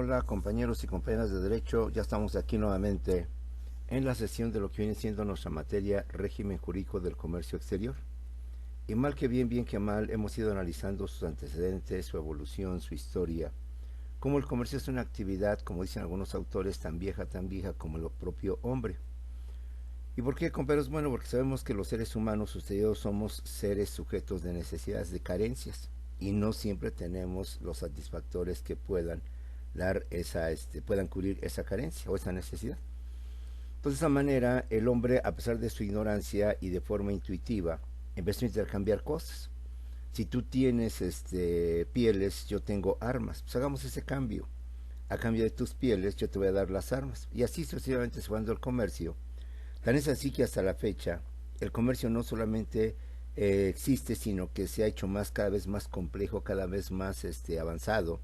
Hola compañeros y compañeras de derecho, ya estamos aquí nuevamente en la sesión de lo que viene siendo nuestra materia régimen jurídico del comercio exterior. Y mal que bien, bien que mal, hemos ido analizando sus antecedentes, su evolución, su historia, cómo el comercio es una actividad, como dicen algunos autores, tan vieja como el propio hombre. ¿Y por qué, compañeros? Bueno, porque sabemos que los seres humanos, ustedes somos seres sujetos de necesidades, de carencias, y no siempre tenemos los satisfactores que puedan dar puedan cubrir esa carencia o esa necesidad. Entonces, de esa manera, el hombre, a pesar de su ignorancia y de forma intuitiva, empezó a intercambiar cosas. Si tú tienes pieles, yo tengo armas. Pues hagamos ese cambio. A cambio de tus pieles, yo te voy a dar las armas. Y así sucesivamente se va dando el comercio. Tan es así que hasta la fecha, el comercio no solamente existe, sino que se ha hecho cada vez más complejo, cada vez más avanzado,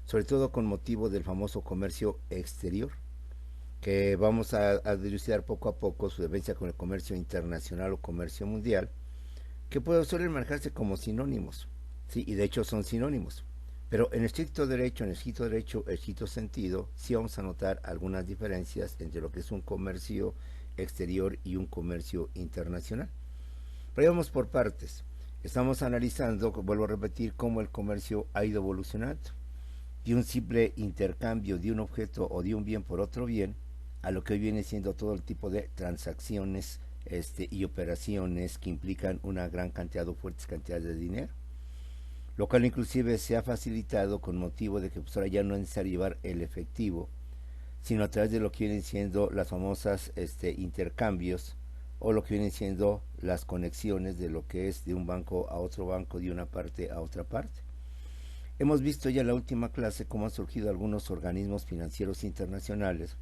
sobre todo con motivo del famoso comercio exterior, que vamos a dilucidar poco a poco su diferencia con el comercio internacional o comercio mundial, que suelen manejarse como sinónimos, sí, y de hecho son sinónimos. Pero en estricto derecho, estricto sentido, sí vamos a notar algunas diferencias entre lo que es un comercio exterior y un comercio internacional. Pero vamos por partes. Estamos analizando, vuelvo a repetir, cómo el comercio ha ido evolucionando de un simple intercambio de un objeto o de un bien por otro bien a lo que hoy viene siendo todo el tipo de transacciones y operaciones que implican una gran cantidad o fuertes cantidades de dinero, lo cual inclusive se ha facilitado con motivo de que pues, ahora ya no es necesario llevar el efectivo, sino a través de lo que vienen siendo las famosas intercambios o lo que vienen siendo las conexiones de lo que es de un banco a otro banco, de una parte a otra parte. Hemos visto ya en la última clase cómo han surgido algunos organismos financieros internacionales,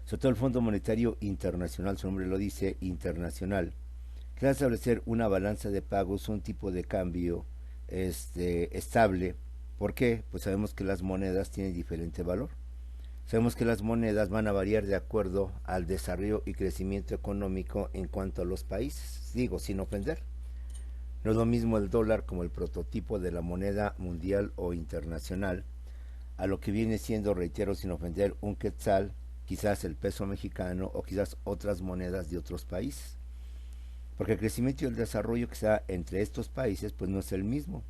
sobre todo el Fondo Monetario Internacional, su nombre lo dice, internacional, que va a establecer una balanza de pagos, un tipo de cambio estable. ¿Por qué? Pues sabemos que las monedas tienen diferente valor. Sabemos que las monedas van a variar de acuerdo al desarrollo y crecimiento económico en cuanto a los países, digo, sin ofender. No es lo mismo el dólar como el prototipo de la moneda mundial o internacional, a lo que viene siendo, reitero, sin ofender, un quetzal, quizás el peso mexicano o quizás otras monedas de otros países. Porque el crecimiento y el desarrollo que se da entre estos países pues no es el mismo.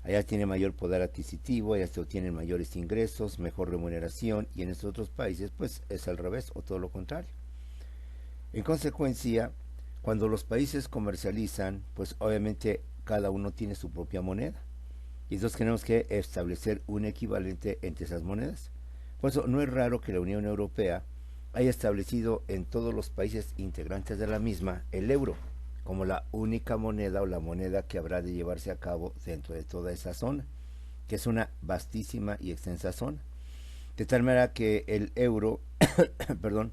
Allá tiene mayor poder adquisitivo, allá tienen mayores ingresos, mejor remuneración, y en estos otros países pues es al revés o todo lo contrario. En consecuencia, cuando los países comercializan, pues obviamente cada uno tiene su propia moneda. Y entonces tenemos que establecer un equivalente entre esas monedas. Por eso no es raro que la Unión Europea haya establecido en todos los países integrantes de la misma el euro como la única moneda o la moneda que habrá de llevarse a cabo dentro de toda esa zona, que es una vastísima y extensa zona. De tal manera que el euro, perdón,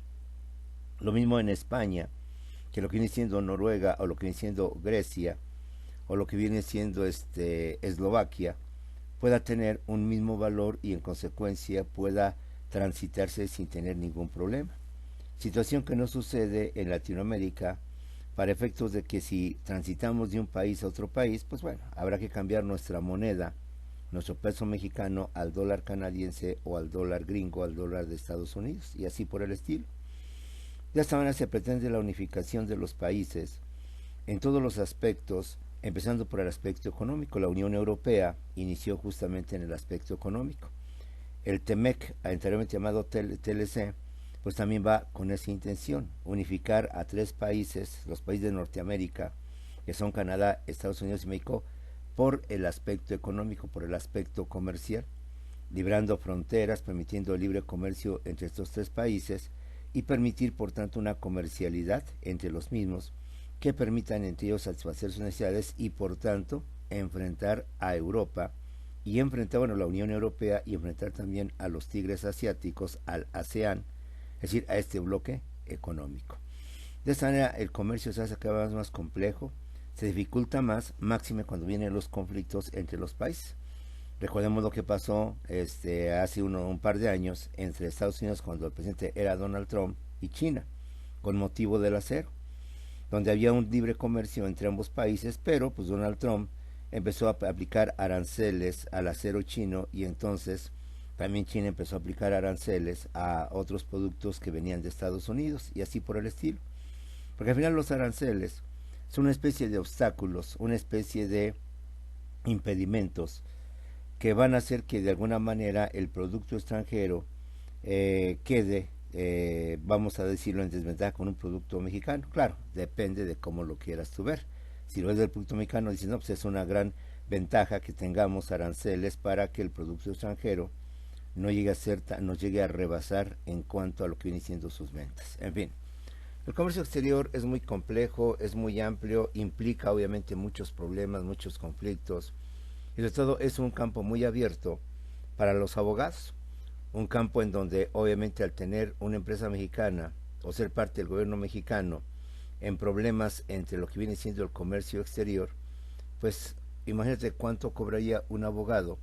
lo mismo en España, que lo que viene siendo Noruega o lo que viene siendo Grecia o lo que viene siendo Eslovaquia, pueda tener un mismo valor y en consecuencia pueda transitarse sin tener ningún problema. Situación que no sucede en Latinoamérica, para efectos de que si transitamos de un país a otro país, pues bueno, habrá que cambiar nuestra moneda, nuestro peso mexicano, al dólar canadiense o al dólar gringo, al dólar de Estados Unidos, y así por el estilo. De esta manera se pretende la unificación de los países en todos los aspectos, empezando por el aspecto económico. La Unión Europea inició justamente en el aspecto económico. El TEMEC, anteriormente llamado TLC, pues también va con esa intención, unificar a tres países, los países de Norteamérica, que son Canadá, Estados Unidos y México, por el aspecto económico, por el aspecto comercial, librando fronteras, permitiendo el libre comercio entre estos tres países y permitir, por tanto, una comercialidad entre los mismos que permitan entre ellos satisfacer sus necesidades y, por tanto, enfrentar a Europa y enfrentar, bueno, la Unión Europea y enfrentar también a los tigres asiáticos, al ASEAN, es decir, a este bloque económico. De esta manera el comercio se hace cada vez más complejo, se dificulta más, máxime cuando vienen los conflictos entre los países. Recordemos lo que pasó hace un par de años entre Estados Unidos cuando el presidente era Donald Trump y China, con motivo del acero, donde había un libre comercio entre ambos países, pero pues Donald Trump empezó a aplicar aranceles al acero chino y entonces también China empezó a aplicar aranceles a otros productos que venían de Estados Unidos y así por el estilo. Porque al final los aranceles son una especie de obstáculos, una especie de impedimentos que van a hacer que de alguna manera el producto extranjero quede, vamos a decirlo, en desventaja con un producto mexicano. Claro, depende de cómo lo quieras tú ver. Si lo ves del producto mexicano, dices, no, pues es una gran ventaja que tengamos aranceles para que el producto extranjero no llegue a ser, nos llegue a rebasar en cuanto a lo que viene siendo sus ventas. En fin, el comercio exterior es muy complejo, es muy amplio, implica obviamente muchos problemas, muchos conflictos, y sobre todo es un campo muy abierto para los abogados, un campo en donde obviamente al tener una empresa mexicana o ser parte del gobierno mexicano en problemas entre lo que viene siendo el comercio exterior, pues imagínate cuánto cobraría un abogado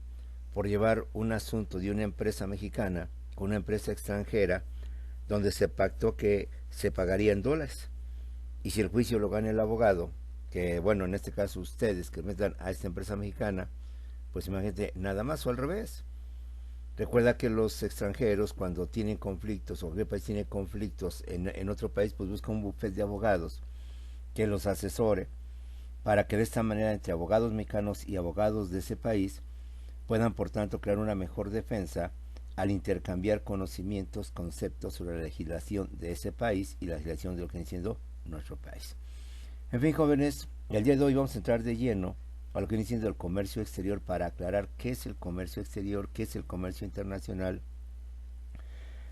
por llevar un asunto de una empresa mexicana con una empresa extranjera donde se pactó que se pagaría en dólares. Y si el juicio lo gana el abogado, que bueno, en este caso ustedes que metan a esta empresa mexicana, pues imagínate nada más o al revés. Recuerda que los extranjeros cuando tienen conflictos o qué país tiene conflictos en otro país, pues buscan un bufete de abogados que los asesore para que de esta manera entre abogados mexicanos y abogados de ese país puedan por tanto crear una mejor defensa al intercambiar conocimientos, conceptos sobre la legislación de ese país y la legislación de lo que viene siendo nuestro país. En fin, jóvenes, el día de hoy vamos a entrar de lleno a lo que viene siendo el comercio exterior para aclarar qué es el comercio exterior, qué es el comercio internacional,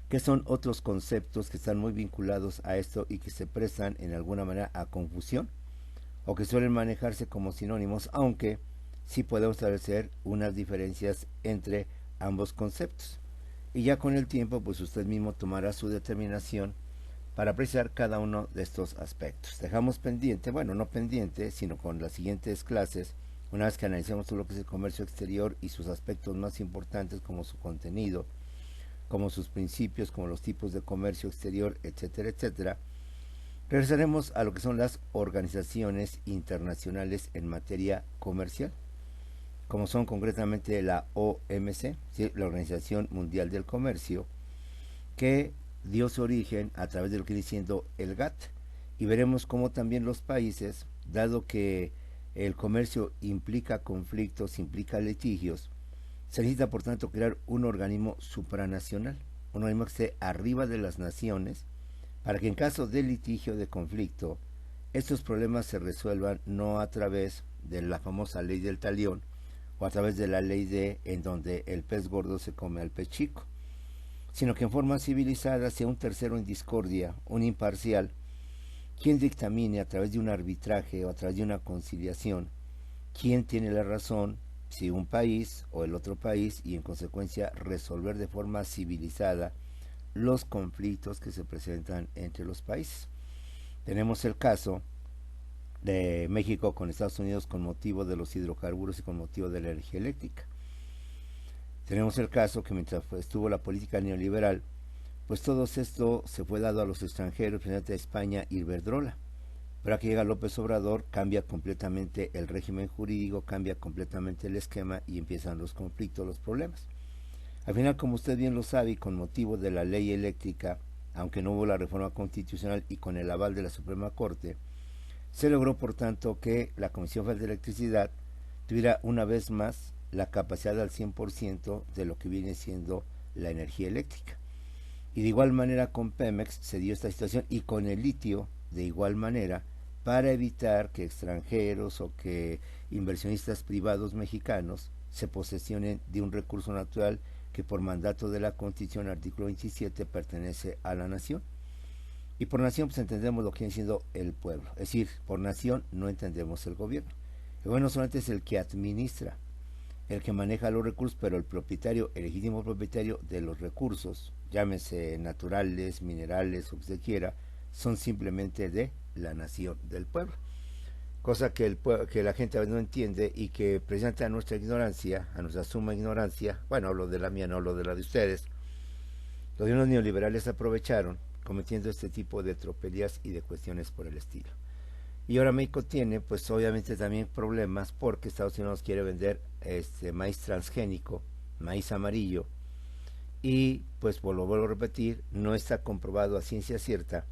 qué son otros conceptos que están muy vinculados a esto y que se prestan en alguna manera a confusión o que suelen manejarse como sinónimos, aunque sí podemos establecer unas diferencias entre ambos conceptos. Y ya con el tiempo, pues usted mismo tomará su determinación para apreciar cada uno de estos aspectos. Dejamos pendiente, bueno, no pendiente, sino con las siguientes clases, una vez que analicemos todo lo que es el comercio exterior y sus aspectos más importantes como su contenido, como sus principios, como los tipos de comercio exterior, etcétera, etcétera, regresaremos a lo que son las organizaciones internacionales en materia comercial, como son concretamente la OMC, ¿sí? La Organización Mundial del Comercio, que dio su origen a través de lo que viene siendo el GATT, y veremos cómo también los países, dado que el comercio implica conflictos, implica litigios, se necesita por tanto crear un organismo supranacional, un organismo que esté arriba de las naciones, para que en caso de litigio, de conflicto, estos problemas se resuelvan no a través de la famosa ley del talión o a través de la ley de en donde el pez gordo se come al pez chico, sino que en forma civilizada sea un tercero en discordia, un imparcial, quien dictamine a través de un arbitraje o a través de una conciliación quién tiene la razón, si un país o el otro país, y en consecuencia resolver de forma civilizada los conflictos que se presentan entre los países. Tenemos el caso de México con Estados Unidos con motivo de los hidrocarburos y con motivo de la energía eléctrica. Tenemos el caso que mientras estuvo la política neoliberal, pues todo esto se fue dado a los extranjeros, principalmente a España y Iberdrola. Pero aquí llega López Obrador, cambia completamente el régimen jurídico, cambia completamente el esquema y empiezan los conflictos, los problemas. Al final, como usted bien lo sabe, y con motivo de la ley eléctrica, aunque no hubo la reforma constitucional y con el aval de la Suprema Corte, se logró por tanto que la Comisión Federal de Electricidad tuviera una vez más la capacidad al 100% de lo que viene siendo la energía eléctrica. Y de igual manera con Pemex se dio esta situación y con el litio de igual manera para evitar que extranjeros o que inversionistas privados mexicanos se posesionen de un recurso natural que por mandato de la Constitución, artículo 27, pertenece a la nación. Y por nación pues entendemos lo que viene siendo el pueblo, es decir, por nación no entendemos el gobierno. El gobierno solamente es el que administra, el que maneja los recursos, pero el propietario, el legítimo propietario de los recursos, llámese naturales, minerales o que se quiera, son simplemente de la nación, del pueblo. Cosa que, que la gente a veces no entiende y que precisamente a nuestra ignorancia, a nuestra suma ignorancia, bueno, hablo de la mía, no hablo de la de ustedes, los gobiernos neoliberales aprovecharon cometiendo este tipo de tropelías y de cuestiones por el estilo. Y ahora México tiene, pues obviamente también problemas porque Estados Unidos quiere vender maíz transgénico, maíz amarillo, y pues lo vuelvo a repetir, no está comprobado a ciencia cierta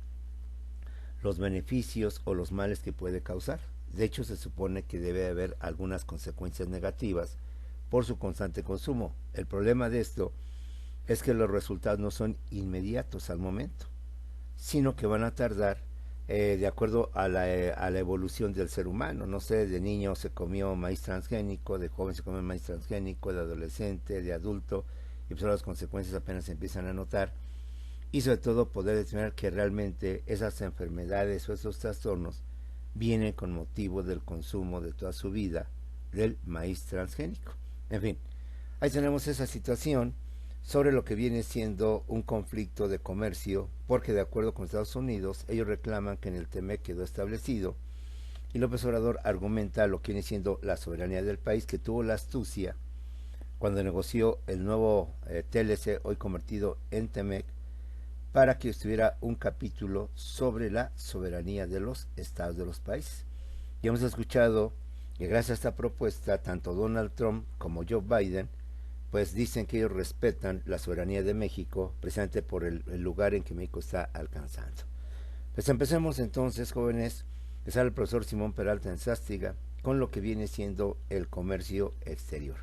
los beneficios o los males que puede causar. De hecho, se supone que debe haber algunas consecuencias negativas por su constante consumo. El problema de esto es que los resultados no son inmediatos al momento, sino que van a tardar de acuerdo a la evolución del ser humano. No sé, de niño se comió maíz transgénico, de joven se comió maíz transgénico, de adolescente, de adulto, y pues las consecuencias apenas se empiezan a notar. Y sobre todo poder determinar que realmente esas enfermedades o esos trastornos vienen con motivo del consumo de toda su vida del maíz transgénico. En fin, ahí tenemos esa situación sobre lo que viene siendo un conflicto de comercio, porque de acuerdo con Estados Unidos, ellos reclaman que en el TEMEC quedó establecido, y López Obrador argumenta lo que viene siendo la soberanía del país, que tuvo la astucia cuando negoció el nuevo TLC, hoy convertido en TEMEC, para que estuviera un capítulo sobre la soberanía de los estados de los países. Y hemos escuchado que gracias a esta propuesta, tanto Donald Trump como Joe Biden, pues dicen que ellos respetan la soberanía de México, precisamente por el lugar en que México está alcanzando. Pues empecemos entonces, jóvenes, que sale el profesor Simón Peralta en Sástiga, con lo que viene siendo el comercio exterior.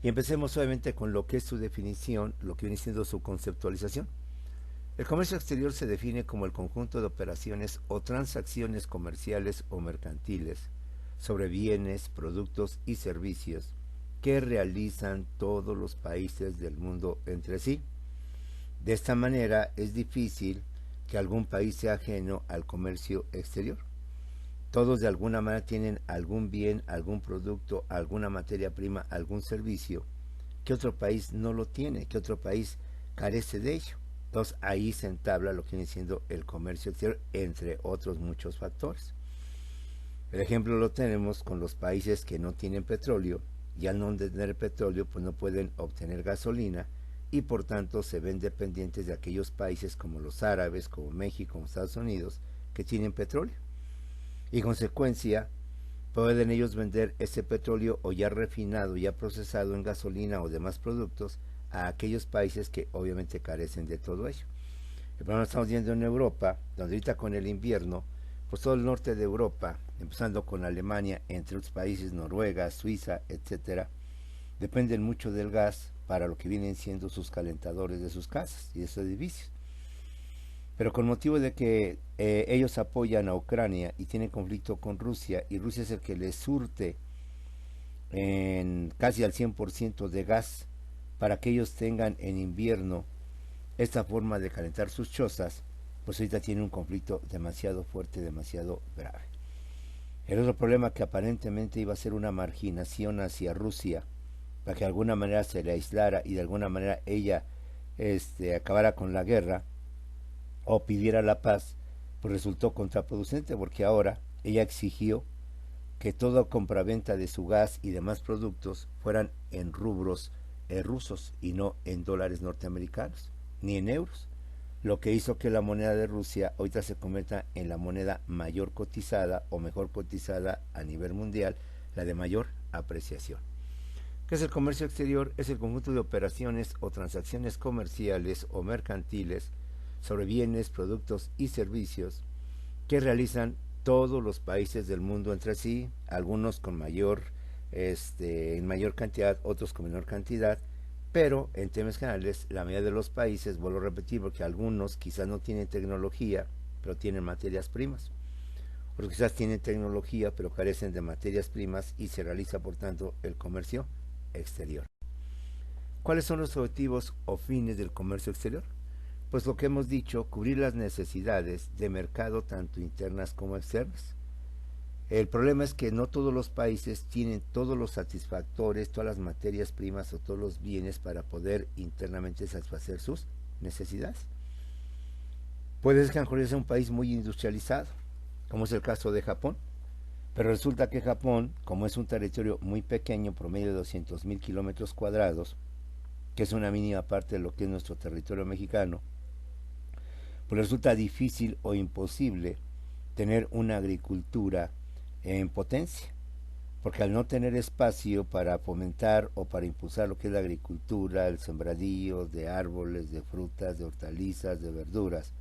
Y empecemos obviamente con lo que es su definición, lo que viene siendo su conceptualización. El comercio exterior se define como el conjunto de operaciones o transacciones comerciales o mercantiles sobre bienes, productos y servicios que realizan todos los países del mundo entre sí. De esta manera es difícil que algún país sea ajeno al comercio exterior. Todos de alguna manera tienen algún bien, algún producto, alguna materia prima, algún servicio que otro país no lo tiene, que otro país carece de ello. Entonces ahí se entabla lo que viene siendo el comercio exterior, entre otros muchos factores. El ejemplo lo tenemos con los países que no tienen petróleo, y al no tener petróleo pues no pueden obtener gasolina, y por tanto se ven dependientes de aquellos países como los árabes, como México, como Estados Unidos, que tienen petróleo. Y en consecuencia pueden ellos vender ese petróleo o ya refinado, ya procesado en gasolina o demás productos a aquellos países que obviamente carecen de todo ello. El problema lo estamos viendo en Europa, donde ahorita con el invierno, pues todo el norte de Europa, empezando con Alemania, entre otros países, Noruega, Suiza, etcétera, dependen mucho del gas para lo que vienen siendo sus calentadores de sus casas y de sus edificios. Pero con motivo de que ellos apoyan a Ucrania y tienen conflicto con Rusia, y Rusia es el que les surte en casi al 100% de gas para que ellos tengan en invierno esta forma de calentar sus chozas, pues ahorita tiene un conflicto demasiado fuerte, demasiado grave. El otro problema, que aparentemente iba a ser una marginación hacia Rusia, para que de alguna manera se le aislara y de alguna manera ella acabara con la guerra o pidiera la paz, pues resultó contraproducente, porque ahora ella exigió que toda compraventa de su gas y demás productos fueran en rubros rusos y no en dólares norteamericanos, ni en euros, lo que hizo que la moneda de Rusia ahorita se convierta en la moneda mayor cotizada o mejor cotizada a nivel mundial, la de mayor apreciación. ¿Qué es el comercio exterior? Es el conjunto de operaciones o transacciones comerciales o mercantiles sobre bienes, productos y servicios que realizan todos los países del mundo entre sí, algunos con en mayor cantidad, otros con menor cantidad, pero en temas generales la mayoría de los países, vuelvo a repetir, porque algunos quizás no tienen tecnología, pero tienen materias primas, otros quizás tienen tecnología, pero carecen de materias primas, y se realiza por tanto el comercio exterior. ¿Cuáles son los objetivos o fines del comercio exterior? Pues lo que hemos dicho, cubrir las necesidades de mercado tanto internas como externas. El problema es que no todos los países tienen todos los satisfactores, todas las materias primas o todos los bienes para poder internamente satisfacer sus necesidades. Puede ser que a lo mejor sea un país muy industrializado, como es el caso de Japón, pero resulta que Japón, como es un territorio muy pequeño, promedio de 200,000 kilómetros cuadrados, que es una mínima parte de lo que es nuestro territorio mexicano, pues resulta difícil o imposible tener una agricultura en potencia. porque al no tener espacio para fomentar o para impulsar lo que es la agricultura, el sembradío de árboles, de frutas, de hortalizas, de verduras,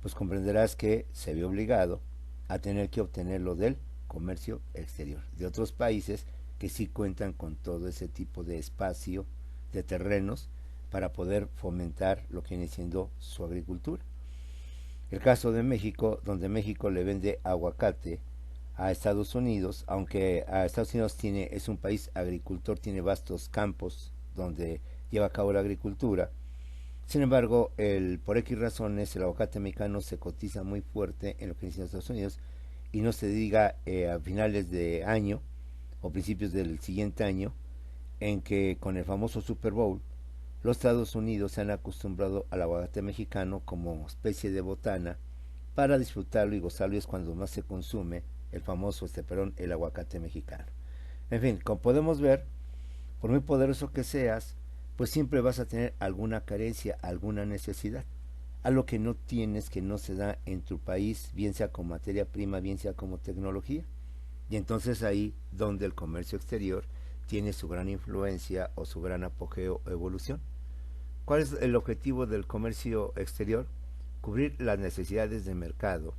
pues comprenderás que se ve obligado a tener que obtenerlo del comercio exterior, de otros países que sí cuentan con todo ese tipo de espacio, de terrenos, para poder fomentar lo que viene siendo su agricultura. El caso de México, donde México le vende aguacate a Estados Unidos, aunque a Estados Unidos es un país agricultor, tiene vastos campos donde lleva a cabo la agricultura. Sin embargo, por X razones, el aguacate mexicano se cotiza muy fuerte en lo que dicen Estados Unidos, y no se diga a finales de año o principios del siguiente año, en que con el famoso Super Bowl, los Estados Unidos se han acostumbrado al aguacate mexicano como especie de botana para disfrutarlo y gozarlo, y es cuando más se consume el famoso, el aguacate mexicano. En fin, como podemos ver, por muy poderoso que seas, pues siempre vas a tener alguna carencia, alguna necesidad. Algo que no tienes, que no se da en tu país, bien sea como materia prima, bien sea como tecnología. Y entonces ahí donde el comercio exterior tiene su gran influencia o su gran apogeo o evolución. ¿Cuál es el objetivo del comercio exterior? Cubrir las necesidades de mercado,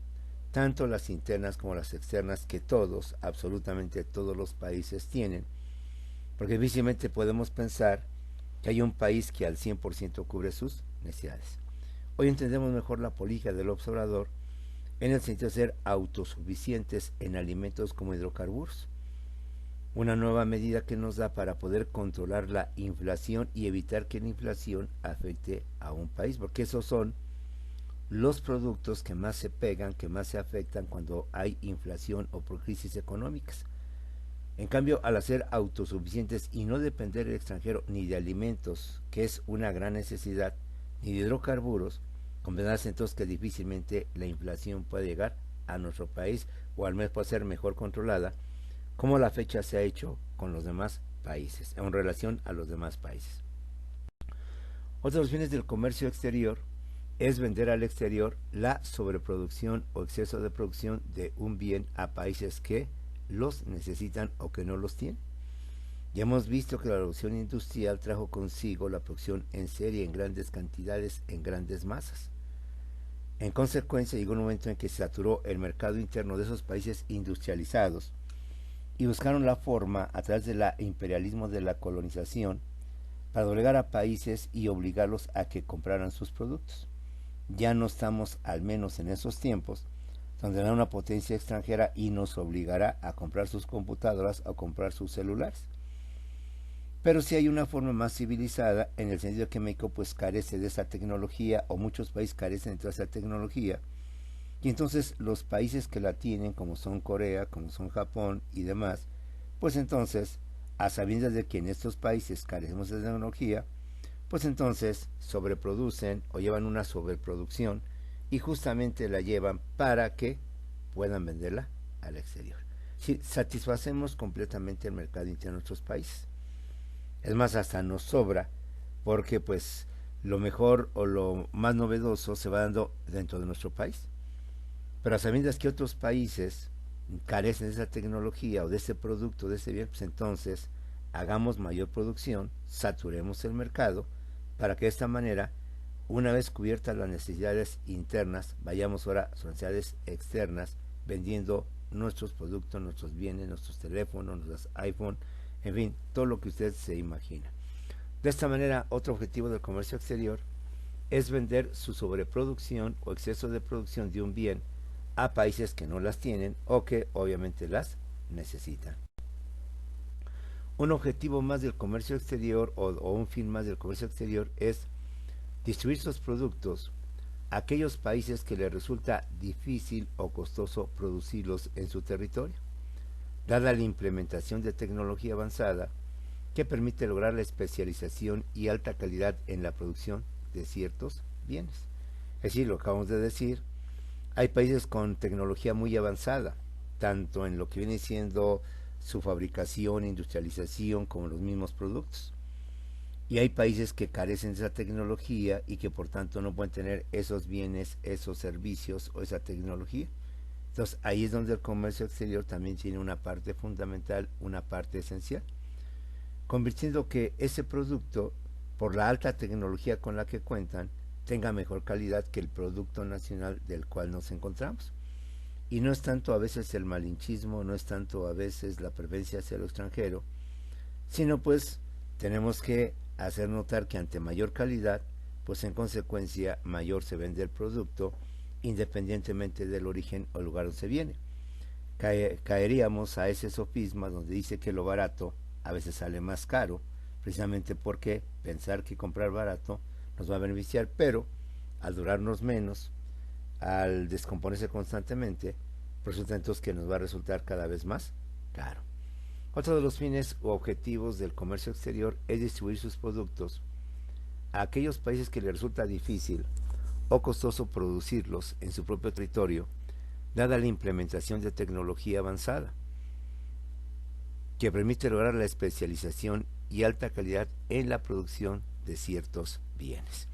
tanto las internas como las externas, que todos, absolutamente todos los países tienen, porque difícilmente podemos pensar que hay un país que al 100% cubre sus necesidades. Hoy entendemos mejor la política del observador en el sentido de ser autosuficientes en alimentos como hidrocarburos, una nueva medida que nos da para poder controlar la inflación y evitar que la inflación afecte a un país, porque esos son los productos que más se pegan, que más se afectan cuando hay inflación o por crisis económicas. En cambio, al ser autosuficientes y no depender del extranjero ni de alimentos, que es una gran necesidad, ni de hidrocarburos, comprenderás entonces que difícilmente la inflación puede llegar a nuestro país, o al menos puede ser mejor controlada, como la fecha se ha hecho con los demás países, en relación a los demás países. Otro de los fines del comercio exterior es vender al exterior la sobreproducción o exceso de producción de un bien a países que los necesitan o que no los tienen. Ya hemos visto que la revolución industrial trajo consigo la producción en serie en grandes cantidades, en grandes masas. En consecuencia, llegó un momento en que se saturó el mercado interno de esos países industrializados y buscaron la forma, a través del imperialismo de la colonización, para doblegar a países y obligarlos a que compraran sus productos. Ya no estamos, al menos en esos tiempos, donde era una potencia extranjera y nos obligará a comprar sus computadoras o comprar sus celulares. Pero sí hay una forma más civilizada, en el sentido que México pues carece de esa tecnología, o muchos países carecen de toda esa tecnología, y entonces los países que la tienen, como son Corea, como son Japón y demás, pues entonces, a sabiendas de que en estos países carecemos de tecnología, pues entonces sobreproducen o llevan una sobreproducción, y justamente la llevan para que puedan venderla al exterior. Sí, satisfacemos completamente el mercado interno de nuestros países. Es más, hasta nos sobra, porque pues lo mejor o lo más novedoso se va dando dentro de nuestro país. Pero a sabiendas que otros países carecen de esa tecnología o de ese producto, de ese bien, pues entonces hagamos mayor producción, saturemos el mercado, para que de esta manera, una vez cubiertas las necesidades internas, vayamos ahora a las necesidades externas, vendiendo nuestros productos, nuestros bienes, nuestros teléfonos, nuestros iPhone, en fin, todo lo que usted se imagina. De esta manera, otro objetivo del comercio exterior es vender su sobreproducción o exceso de producción de un bien a países que no las tienen o que obviamente las necesitan. Un objetivo más del comercio exterior, o un fin más del comercio exterior, es distribuir sus productos a aquellos países que les resulta difícil o costoso producirlos en su territorio, dada la implementación de tecnología avanzada que permite lograr la especialización y alta calidad en la producción de ciertos bienes. Es decir, lo acabamos de decir, hay países con tecnología muy avanzada, tanto en lo que viene siendo su fabricación, industrialización, como los mismos productos. Y hay países que carecen de esa tecnología y que por tanto no pueden tener esos bienes, esos servicios o esa tecnología. Entonces ahí es donde el comercio exterior también tiene una parte fundamental, una parte esencial, convirtiendo que ese producto, por la alta tecnología con la que cuentan, tenga mejor calidad que el producto nacional del cual nos encontramos. Y no es tanto a veces el malinchismo, no es tanto a veces la preferencia hacia lo extranjero, sino pues tenemos que hacer notar que ante mayor calidad, pues en consecuencia mayor se vende el producto, independientemente del origen o lugar donde se viene. Caeríamos a ese sofisma donde dice que lo barato a veces sale más caro, precisamente porque pensar que comprar barato nos va a beneficiar, pero al durarnos menos, al descomponerse constantemente, resulta entonces que nos va a resultar cada vez más caro. Otro de los fines o objetivos del comercio exterior es distribuir sus productos a aquellos países que les resulta difícil o costoso producirlos en su propio territorio, dada la implementación de tecnología avanzada, que permite lograr la especialización y alta calidad en la producción de ciertos bienes.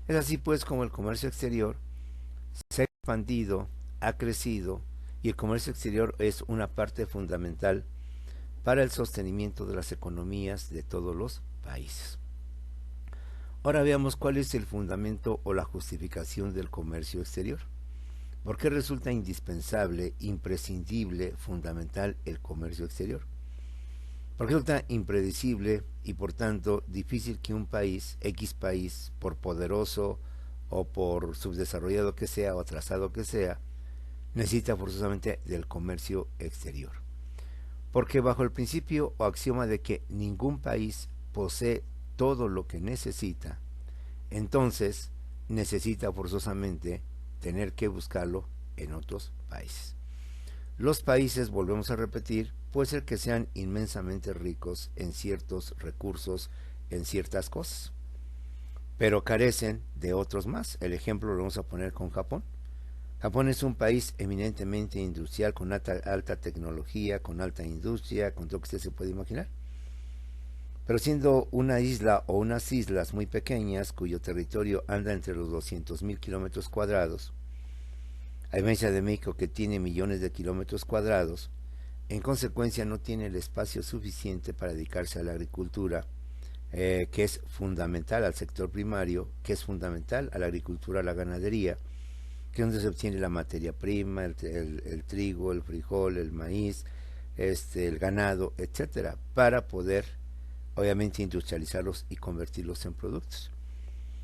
Es así pues como el comercio exterior se ha expandido, ha crecido, y el comercio exterior es una parte fundamental para el sostenimiento de las economías de todos los países. Ahora veamos cuál es el fundamento o la justificación del comercio exterior. ¿Por qué resulta indispensable, imprescindible, fundamental el comercio exterior? Porque resulta impredecible y por tanto difícil que un país, X país, por poderoso o por subdesarrollado que sea o atrasado que sea, necesita forzosamente del comercio exterior. Porque bajo el principio o axioma de que ningún país posee todo lo que necesita, entonces necesita forzosamente tener que buscarlo en otros países. Los países, volvemos a repetir, puede ser que sean inmensamente ricos en ciertos recursos, en ciertas cosas, pero carecen de otros más. El ejemplo lo vamos a poner con Japón. Japón es un país eminentemente industrial, con alta tecnología, con alta industria, con todo lo que usted se puede imaginar. Pero siendo una isla o unas islas muy pequeñas, cuyo territorio anda entre los 200,000 kilómetros cuadrados, a diferencia de México que tiene millones de kilómetros cuadrados, en consecuencia no tiene el espacio suficiente para dedicarse a la agricultura, que es fundamental al sector primario, que es fundamental a la agricultura, a la ganadería, que es donde se obtiene la materia prima, el trigo, el frijol, el maíz, el ganado, etcétera, para poder obviamente industrializarlos y convertirlos en productos.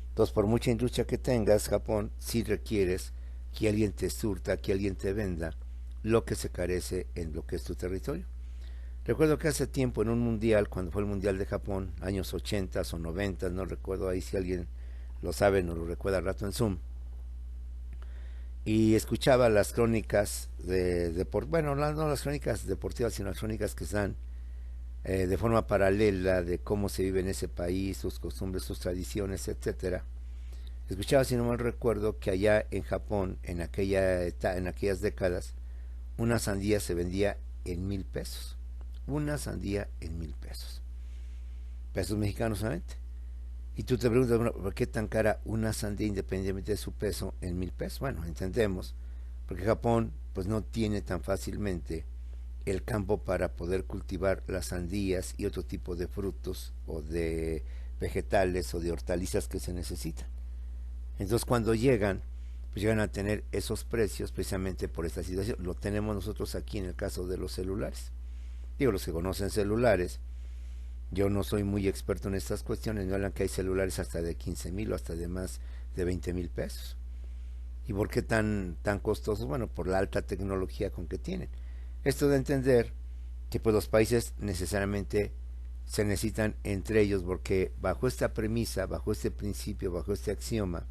Entonces, por mucha industria que tengas, Japón, sí requieres que alguien te surta, que alguien te venda lo que se carece en lo que es tu territorio. Recuerdo que hace tiempo en un mundial, cuando fue el mundial de Japón, años 80 o 90, no recuerdo, ahí si alguien lo sabe, nos lo recuerda al rato en Zoom, y escuchaba las crónicas bueno, no las crónicas deportivas, sino las crónicas que están de forma paralela de cómo se vive en ese país, sus costumbres, sus tradiciones, etcétera. Escuchaba, si no mal recuerdo, que allá en Japón, en aquellas décadas, una sandía se vendía en 1,000 pesos. Una sandía en 1,000 pesos. Pesos mexicanos solamente. Y tú te preguntas, bueno, ¿por qué tan cara una sandía independientemente de su peso en 1,000 pesos? Bueno, entendemos, porque Japón pues no tiene tan fácilmente el campo para poder cultivar las sandías y otro tipo de frutos o de vegetales o de hortalizas que se necesitan. Entonces cuando llegan, pues llegan a tener esos precios precisamente por esta situación. Lo tenemos nosotros aquí en el caso de los celulares. Digo, los que conocen celulares, yo no soy muy experto en estas cuestiones, me hablan que hay celulares hasta de 15,000 o hasta de más de 20,000 pesos. ¿Y por qué tan costosos? Bueno, por la alta tecnología con que tienen. Esto de entender que pues los países necesariamente se necesitan entre ellos, porque bajo esta premisa, bajo este principio, bajo este axioma,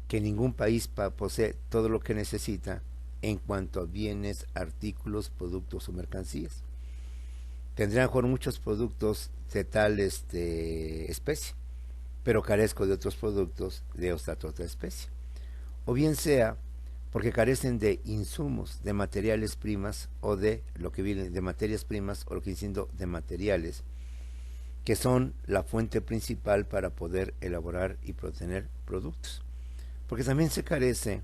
que ningún país posee todo lo que necesita en cuanto a bienes, artículos, productos o mercancías. Tendrán mejor muchos productos de tal especie, pero carezco de otros productos de otra especie. O bien sea porque carecen de insumos, de materiales primas o de lo que viene de materias primas o lo que viene siendo de materiales, que son la fuente principal para poder elaborar y obtener productos. Porque también se carece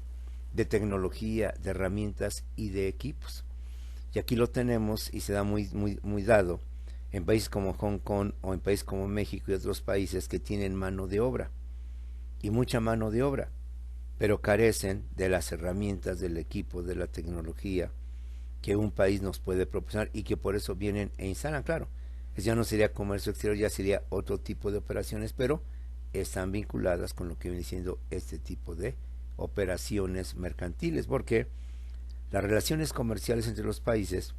de tecnología, de herramientas y de equipos. Y aquí lo tenemos y se da muy dado en países como Hong Kong o en países como México y otros países que tienen mano de obra y mucha mano de obra, pero carecen de las herramientas, del equipo, de la tecnología que un país nos puede proporcionar y que por eso vienen e instalan. Claro, eso ya no sería comercio exterior, ya sería otro tipo de operaciones, pero están vinculadas con lo que viene siendo este tipo de operaciones mercantiles, porque las relaciones comerciales entre los países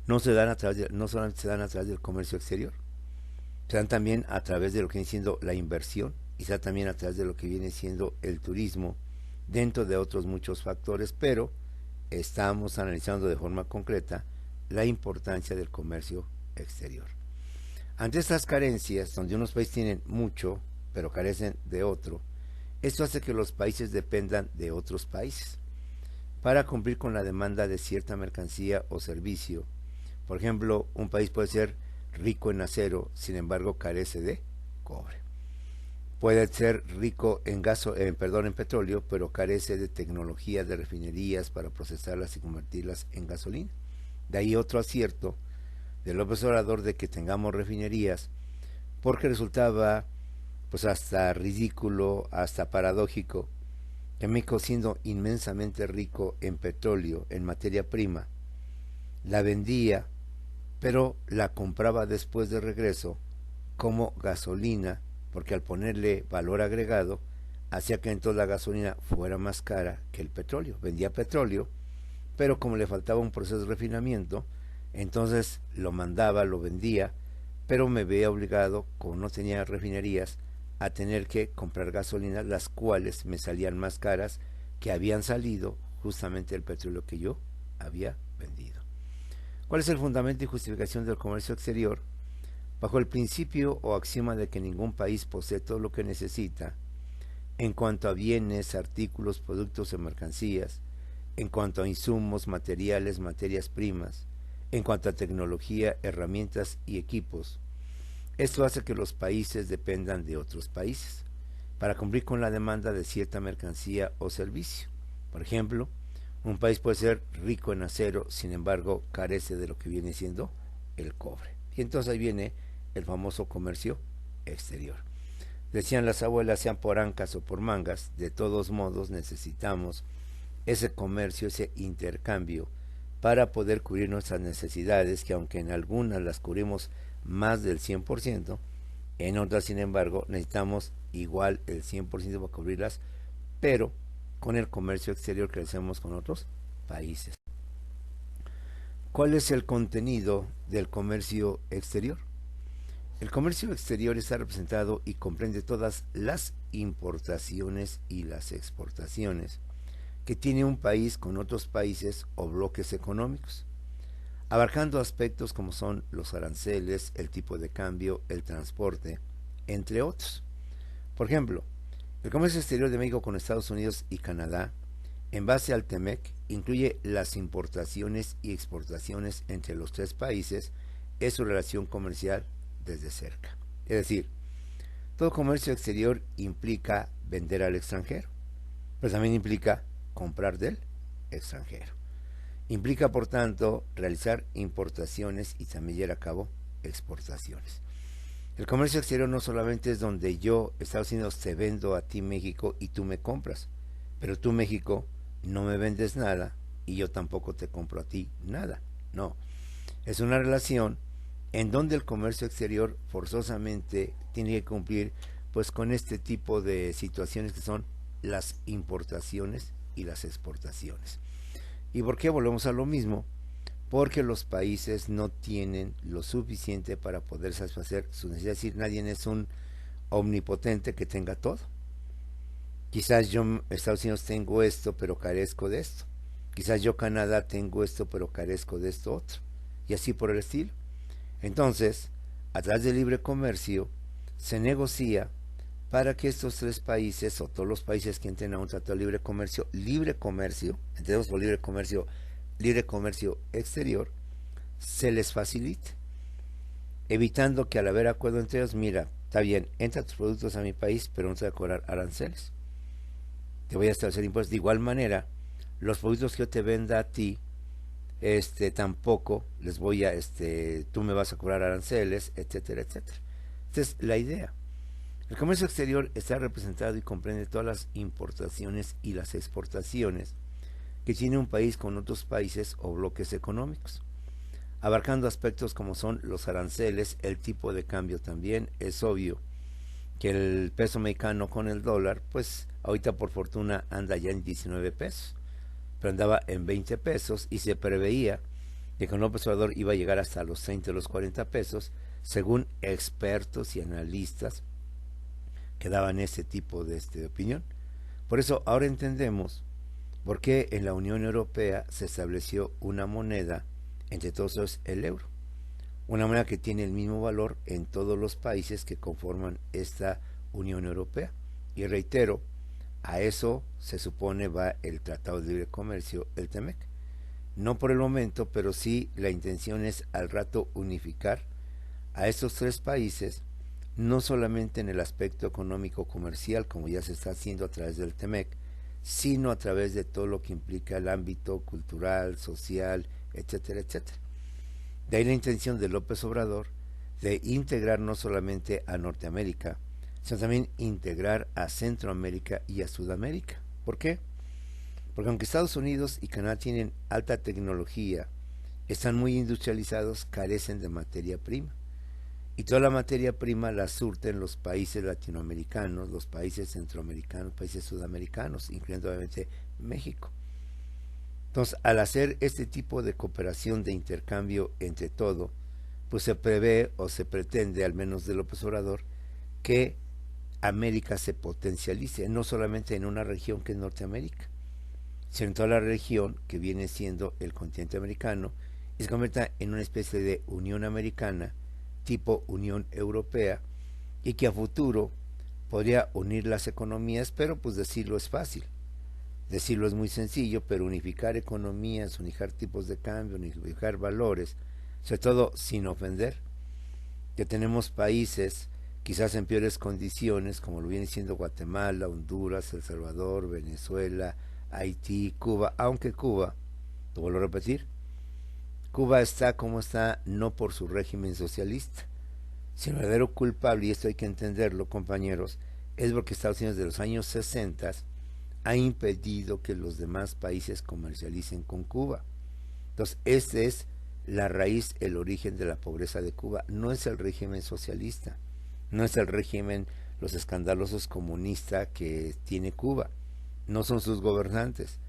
no se dan a través no solamente se dan a través del comercio exterior, se dan también a través de lo que viene siendo la inversión y se da también a través de lo que viene siendo el turismo, dentro de otros muchos factores, pero estamos analizando de forma concreta la importancia del comercio exterior. Ante estas carencias, donde unos países tienen mucho, pero carecen de otro, esto hace que los países dependan de otros países para cumplir con la demanda de cierta mercancía o servicio. Por ejemplo, un país puede ser rico en acero, sin embargo carece de cobre. Puede ser rico en en petróleo, pero carece de tecnología de refinerías para procesarlas y convertirlas en gasolina. De ahí otro acierto de López Obrador de que tengamos refinerías, porque resultaba pues hasta ridículo, hasta paradójico, que México, siendo inmensamente rico en petróleo, en materia prima, la vendía, pero la compraba después de regreso como gasolina, porque al ponerle valor agregado, hacía que entonces la gasolina fuera más cara que el petróleo. Vendía petróleo, pero como le faltaba un proceso de refinamiento, entonces lo mandaba, lo vendía, pero me veía obligado, como no tenía refinerías, a tener que comprar gasolina, las cuales me salían más caras que habían salido justamente el petróleo que yo había vendido. ¿Cuál es el fundamento y justificación del comercio exterior? Bajo el principio o axioma de que ningún país posee todo lo que necesita, en cuanto a bienes, artículos, productos o mercancías, en cuanto a insumos, materiales, materias primas, en cuanto a tecnología, herramientas y equipos. Esto hace que los países dependan de otros países para cumplir con la demanda de cierta mercancía o servicio. Por ejemplo, un país puede ser rico en acero, sin embargo carece de lo que viene siendo el cobre. Y entonces ahí viene el famoso comercio exterior. Decían las abuelas, sean por ancas o por mangas, de todos modos necesitamos ese comercio, ese intercambio, para poder cubrir nuestras necesidades, que aunque en algunas las cubrimos más del 100%, en otras, sin embargo, necesitamos igual el 100% para cubrirlas, pero con el comercio exterior que hacemos con otros países. ¿Cuál es el contenido del comercio exterior? El comercio exterior está representado y comprende todas las importaciones y las exportaciones que tiene un país con otros países o bloques económicos, abarcando aspectos como son los aranceles, el tipo de cambio, el transporte, entre otros. Por ejemplo, el comercio exterior de México con Estados Unidos y Canadá, en base al TEMEC, incluye las importaciones y exportaciones entre los tres países en su relación comercial desde cerca. Es decir, todo comercio exterior implica vender al extranjero, pero también implica comprar del extranjero. Implica, por tanto, realizar importaciones y también llevar a cabo exportaciones. El comercio exterior no solamente es donde yo, Estados Unidos, te vendo a ti, México, y tú me compras, pero tú, México, no me vendes nada y yo tampoco te compro a ti nada. No, es una relación en donde el comercio exterior forzosamente tiene que cumplir pues con este tipo de situaciones que son las importaciones y las exportaciones. ¿Y por qué volvemos a lo mismo? Porque los países no tienen lo suficiente para poder satisfacer sus necesidades. Es decir, nadie es un omnipotente que tenga todo. Quizás yo, Estados Unidos, tengo esto, pero carezco de esto. Quizás yo, Canadá, tengo esto, pero carezco de esto otro. Y así por el estilo. Entonces, a través del libre comercio, se negocia para que estos tres países, o todos los países que entren a un tratado de libre comercio, entendemos por libre comercio exterior, se les facilite, evitando que al haber acuerdo entre ellos, mira, está bien, entra tus productos a mi país, pero no te voy a cobrar aranceles. te voy a establecer impuestos. De igual manera, los productos que yo te venda a ti, tampoco les voy a, tú me vas a cobrar aranceles, etcétera, etcétera. Esta es la idea. El comercio exterior está representado y comprende todas las importaciones y las exportaciones que tiene un país con otros países o bloques económicos, abarcando aspectos como son los aranceles, el tipo de cambio también. Es obvio que el peso mexicano con el dólar, pues ahorita por fortuna anda ya en 19 pesos, pero andaba en 20 pesos y se preveía que con López Obrador iba a llegar hasta los 30 o los 40 pesos, según expertos y analistas que daban ese tipo de opinión. Por eso ahora entendemos por qué en la Unión Europea se estableció una moneda, entre todos el euro, una moneda que tiene el mismo valor en todos los países que conforman esta Unión Europea. Y reitero, a eso se supone va el Tratado de Libre Comercio, el TEMEC. No por el momento, pero sí la intención es al rato unificar a estos tres países, no solamente en el aspecto económico comercial, como ya se está haciendo a través del TEMEC, sino a través de todo lo que implica el ámbito cultural, social, etcétera, etcétera. De ahí la intención de López Obrador de integrar no solamente a Norteamérica, sino también integrar a Centroamérica y a Sudamérica. ¿Por qué? Porque aunque Estados Unidos y Canadá tienen alta tecnología, están muy industrializados, carecen de materia prima. Y toda la materia prima la surten los países latinoamericanos, los países centroamericanos, países sudamericanos, incluyendo obviamente México. Entonces, al hacer este tipo de cooperación, de intercambio entre todo, pues se prevé o se pretende, al menos de López Obrador, que América se potencialice, no solamente en una región que es Norteamérica, sino en toda la región que viene siendo el continente americano, y se convierta en una especie de Unión Americana, tipo Unión Europea, y que a futuro podría unir las economías, pero pues decirlo es fácil. Decirlo es muy sencillo, pero unificar economías, unificar tipos de cambio, unificar valores, sobre todo sin ofender, que tenemos países quizás en peores condiciones, como lo viene siendo Guatemala, Honduras, El Salvador, Venezuela, Haití, Cuba, aunque Cuba, lo vuelvo a repetir, Cuba está como está no por su régimen socialista, sino el verdadero culpable, y esto hay que entenderlo, compañeros, es porque Estados Unidos de los años 60 ha impedido que los demás países comercialicen con Cuba. Entonces, esta es la raíz, el origen de la pobreza de Cuba. No es el régimen socialista, no es el régimen, los escandalosos comunistas que tiene Cuba, no son sus gobernantes.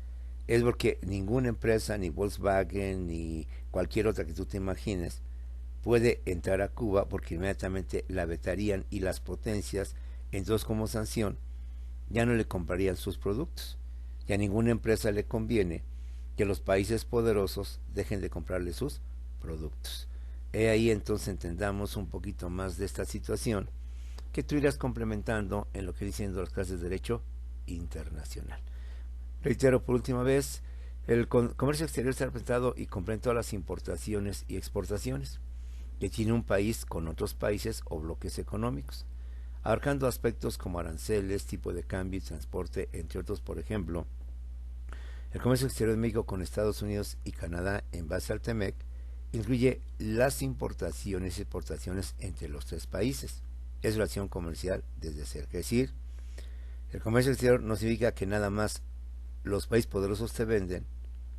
Es porque ninguna empresa, ni Volkswagen, ni cualquier otra que tú te imagines, puede entrar a Cuba porque inmediatamente la vetarían y las potencias, entonces como sanción, ya no le comprarían sus productos. Y a ninguna empresa le conviene que los países poderosos dejen de comprarle sus productos. He ahí entonces entendamos un poquito más de esta situación que tú irás complementando en lo que dicen las clases de Derecho Internacional. Reitero por última vez, el comercio exterior está representado y comprende todas las importaciones y exportaciones que tiene un país con otros países o bloques económicos, abarcando aspectos como aranceles, tipo de cambio y transporte, entre otros. Por ejemplo, el comercio exterior de México con Estados Unidos y Canadá en base al TEMEC incluye las importaciones y exportaciones entre los tres países. Es relación comercial desde cerca. Es decir, el comercio exterior no significa que nada más los países poderosos te venden,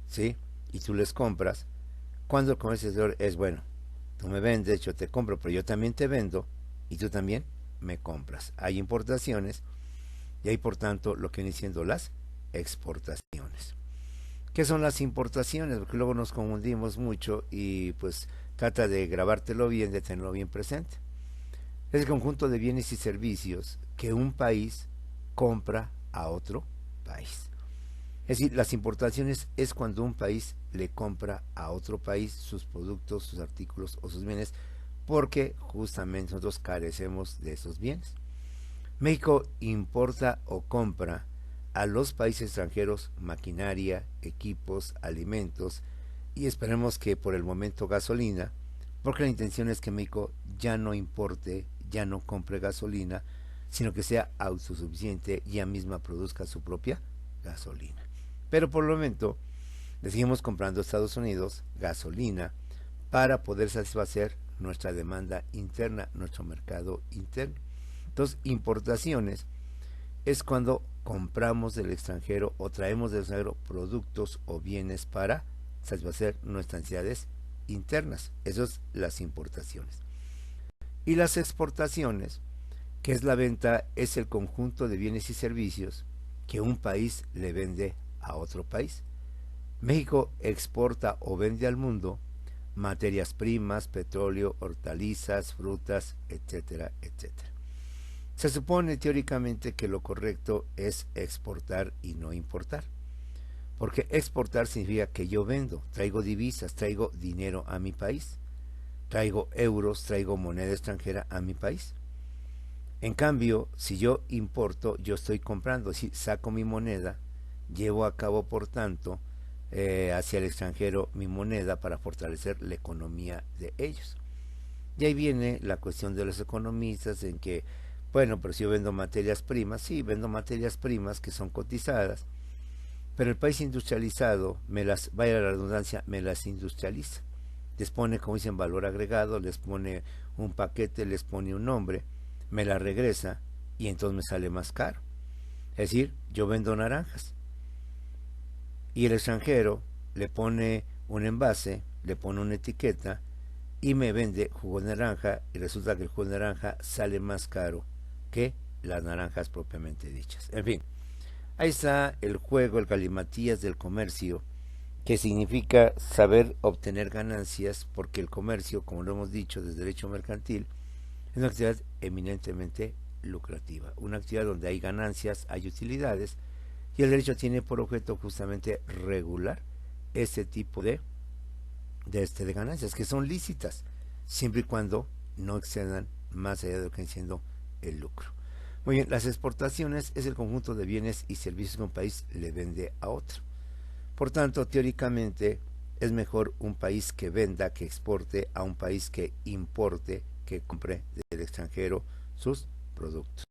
¿sí? Y tú les compras. Cuando el comercio exterior es, bueno, tú me vendes, yo te compro, pero yo también te vendo y tú también me compras. Hay importaciones y hay por tanto lo que vienen siendo las exportaciones. ¿Qué son las importaciones? Porque luego nos confundimos mucho y pues trata de grabártelo bien, de tenerlo bien presente. Es el conjunto de bienes y servicios que un país compra a otro país. Es decir, las importaciones es cuando un país le compra a otro país sus productos, sus artículos o sus bienes, porque justamente nosotros carecemos de esos bienes. México importa o compra a los países extranjeros maquinaria, equipos, alimentos y esperemos que por el momento gasolina, porque la intención es que México ya no importe, ya no compre gasolina, sino que sea autosuficiente y ella misma produzca su propia gasolina. Pero por el momento le seguimos comprando a Estados Unidos gasolina para poder satisfacer nuestra demanda interna, nuestro mercado interno. Entonces, importaciones es cuando compramos del extranjero o traemos del extranjero productos o bienes para satisfacer nuestras necesidades internas. Eso es las importaciones. Y las exportaciones, que es la venta, es el conjunto de bienes y servicios que un país le vende a otro país. México exporta o vende al mundo materias primas, petróleo, hortalizas, frutas, etcétera, etcétera. Se supone teóricamente que lo correcto es exportar y no importar, porque exportar significa que yo vendo, traigo divisas, traigo dinero a mi país, traigo euros, traigo moneda extranjera a mi país. En cambio, si yo importo, yo estoy comprando, si saco mi moneda, llevo a cabo, por tanto, hacia el extranjero mi moneda para fortalecer la economía de ellos. Y ahí viene la cuestión de los economistas en que, bueno, pero si yo vendo materias primas, sí, vendo materias primas que son cotizadas, pero el país industrializado, vaya la redundancia, me las industrializa. Les pone, como dicen, valor agregado, les pone un paquete, les pone un nombre, me la regresa y entonces me sale más caro. Es decir, yo vendo naranjas y el extranjero le pone un envase, le pone una etiqueta y me vende jugo de naranja y resulta que el jugo de naranja sale más caro que las naranjas propiamente dichas. En fin, ahí está el juego, el galimatías del comercio, que significa saber obtener ganancias, porque el comercio, como lo hemos dicho desde derecho mercantil, es una actividad eminentemente lucrativa, una actividad donde hay ganancias, hay utilidades, y el derecho tiene por objeto justamente regular este tipo de ganancias, que son lícitas, siempre y cuando no excedan más allá de lo que viene siendo el lucro. Muy bien, las exportaciones es el conjunto de bienes y servicios que un país le vende a otro. Por tanto, teóricamente, es mejor un país que venda, que exporte, a un país que importe, que compre del extranjero sus productos.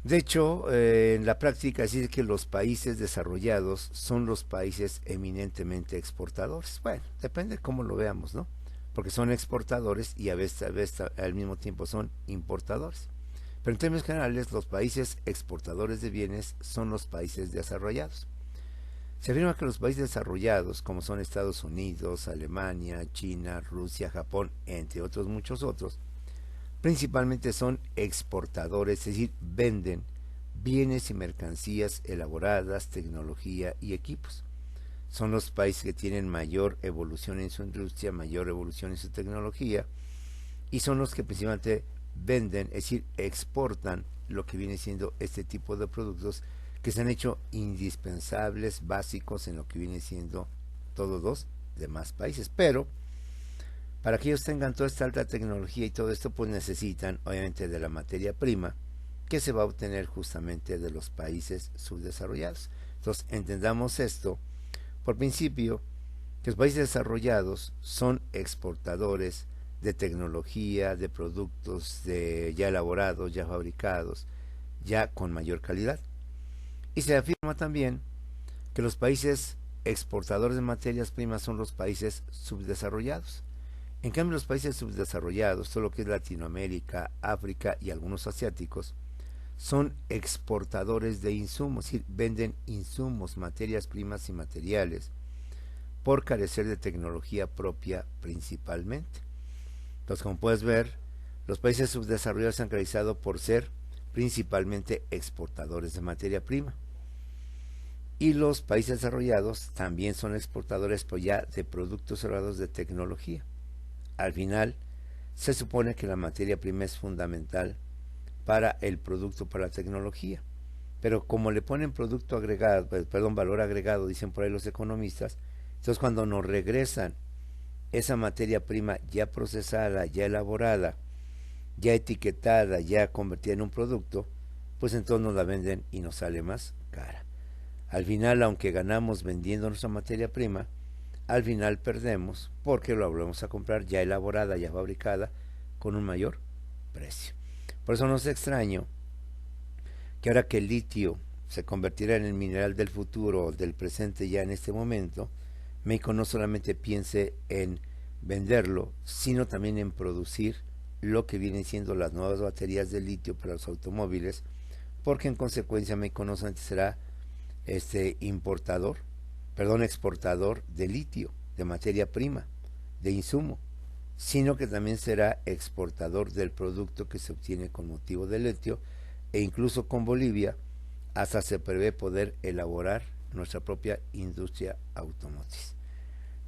De hecho, en la práctica, así es que los países desarrollados son los países eminentemente exportadores. Bueno, depende de cómo lo veamos, ¿no? Porque son exportadores y a veces al mismo tiempo son importadores. Pero en términos generales, los países exportadores de bienes son los países desarrollados. Se afirma que los países desarrollados, como son Estados Unidos, Alemania, China, Rusia, Japón, entre otros muchos otros, principalmente son exportadores, es decir, venden bienes y mercancías elaboradas, tecnología y equipos. Son los países que tienen mayor evolución en su industria, mayor evolución en su tecnología, y son los que principalmente venden, es decir, exportan lo que viene siendo este tipo de productos que se han hecho indispensables, básicos en lo que viene siendo todos los demás países. Pero para que ellos tengan toda esta alta tecnología y todo esto, pues necesitan obviamente de la materia prima que se va a obtener justamente de los países subdesarrollados. Entonces entendamos esto, por principio, que los países desarrollados son exportadores de tecnología, de productos ya elaborados, ya fabricados, ya con mayor calidad. Y se afirma también que los países exportadores de materias primas son los países subdesarrollados. En cambio, los países subdesarrollados, todo lo que es Latinoamérica, África y algunos asiáticos, son exportadores de insumos, es decir, venden insumos, materias primas y materiales, por carecer de tecnología propia principalmente. Entonces, como puedes ver, los países subdesarrollados se han caracterizado por ser principalmente exportadores de materia prima. Y los países desarrollados también son exportadores, pero ya de productos elaborados de tecnología. Al final, se supone que la materia prima es fundamental para el producto, para la tecnología. Pero como le ponen producto agregado, valor agregado, dicen por ahí los economistas, entonces cuando nos regresan esa materia prima ya procesada, ya elaborada, ya etiquetada, ya convertida en un producto, pues entonces nos la venden y nos sale más cara. Al final, aunque ganamos vendiendo nuestra materia prima, al final perdemos porque lo volvemos a comprar ya elaborada, ya fabricada, con un mayor precio. Por eso no es extraño que ahora que el litio se convertirá en el mineral del futuro, del presente ya en este momento, México no solamente piense en venderlo, sino también en producir lo que vienen siendo las nuevas baterías de litio para los automóviles, porque en consecuencia México no solamente será exportador de litio, de materia prima, de insumo, sino que también será exportador del producto que se obtiene con motivo del litio, e incluso con Bolivia hasta se prevé poder elaborar nuestra propia industria automotriz.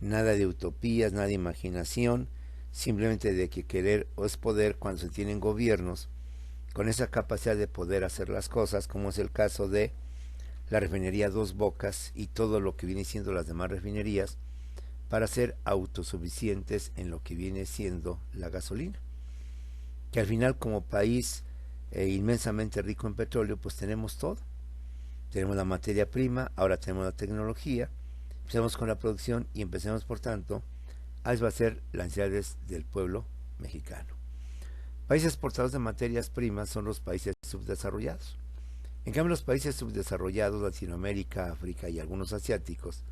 Nada de utopías, nada de imaginación, simplemente de que querer o es poder cuando se tienen gobiernos con esa capacidad de poder hacer las cosas, como es el caso de la refinería Dos Bocas y todo lo que viene siendo las demás refinerías, para ser autosuficientes en lo que viene siendo la gasolina. Que al final, como país inmensamente rico en petróleo, pues tenemos todo. Tenemos la materia prima, ahora tenemos la tecnología, empecemos con la producción y empecemos, por tanto, a desbastecer las necesidades del pueblo mexicano. Países exportadores de materias primas son los países subdesarrollados. En cambio, los países subdesarrollados, Latinoamérica, África y algunos asiáticos,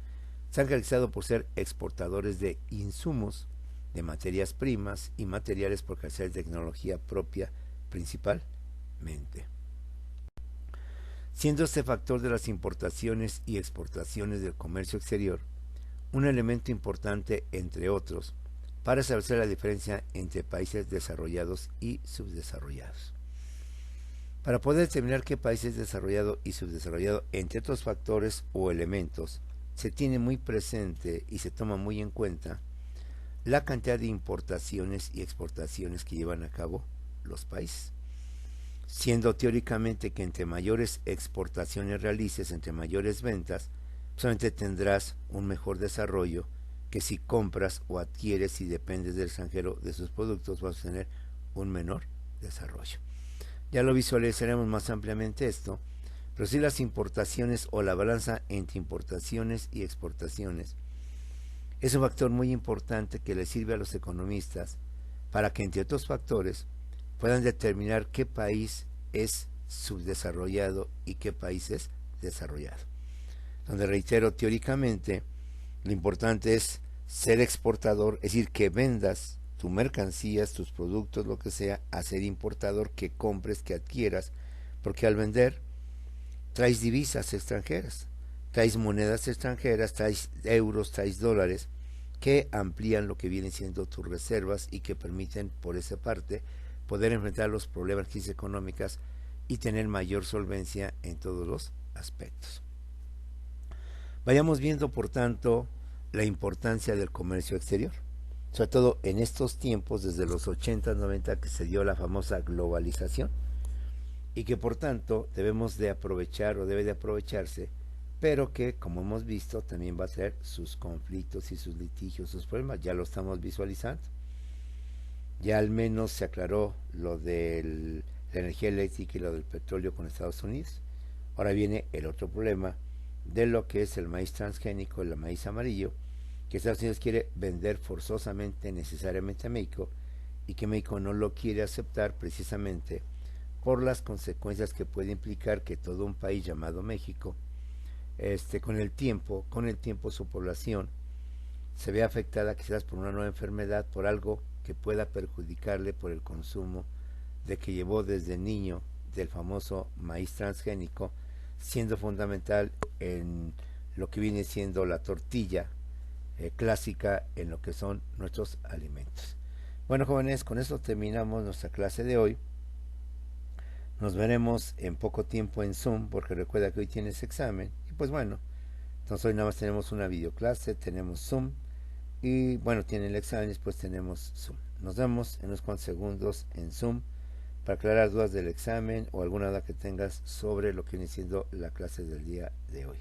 se han caracterizado por ser exportadores de insumos, de materias primas y materiales por carecer de tecnología propia principalmente. Siendo este factor de las importaciones y exportaciones del comercio exterior un elemento importante, entre otros, para establecer la diferencia entre países desarrollados y subdesarrollados. Para poder determinar qué país es desarrollado y subdesarrollado, entre otros factores o elementos, se tiene muy presente y se toma muy en cuenta la cantidad de importaciones y exportaciones que llevan a cabo los países. Siendo teóricamente que entre mayores exportaciones realices, entre mayores ventas, solamente tendrás un mejor desarrollo que si compras o adquieres y dependes del extranjero de sus productos, vas a tener un menor desarrollo. Ya lo visualizaremos más ampliamente esto, pero si las importaciones o la balanza entre importaciones y exportaciones es un factor muy importante que le sirve a los economistas para que, entre otros factores, puedan determinar qué país es subdesarrollado y qué país es desarrollado. Donde, reitero, teóricamente lo importante es ser exportador, es decir, que vendas tus mercancías, tus productos, lo que sea, a ser importador, que compres, que adquieras, porque al vender traes divisas extranjeras, traes monedas extranjeras, traes euros, traes dólares, que amplían lo que vienen siendo tus reservas y que permiten, por esa parte, poder enfrentar los problemas de crisis económicas y tener mayor solvencia en todos los aspectos. Vayamos viendo, por tanto, la importancia del comercio exterior, sobre todo en estos tiempos, desde los 80, 90, que se dio la famosa globalización, y que por tanto debemos de aprovechar o debe de aprovecharse, pero que, como hemos visto, también va a traer sus conflictos y sus litigios, sus problemas. Ya lo estamos visualizando. Ya al menos se aclaró lo de la energía eléctrica y lo del petróleo con Estados Unidos. Ahora viene el otro problema de lo que es el maíz transgénico, el maíz amarillo, que Estados Unidos quiere vender forzosamente, necesariamente a México, y que México no lo quiere aceptar precisamente por las consecuencias que puede implicar que todo un país llamado México, con el tiempo su población se ve afectada quizás por una nueva enfermedad, por algo que pueda perjudicarle por el consumo de que llevó desde niño del famoso maíz transgénico, siendo fundamental en lo que viene siendo la tortilla clásica en lo que son nuestros alimentos. Bueno, jóvenes, con esto terminamos nuestra clase de hoy. Nos veremos en poco tiempo en Zoom, porque recuerda que hoy tienes examen. Y pues bueno, entonces hoy nada más tenemos una videoclase, tenemos Zoom, y bueno, tiene el examen y después tenemos Zoom. Nos vemos en unos cuantos segundos en Zoom para aclarar dudas del examen o alguna duda que tengas sobre lo que viene siendo la clase del día de hoy.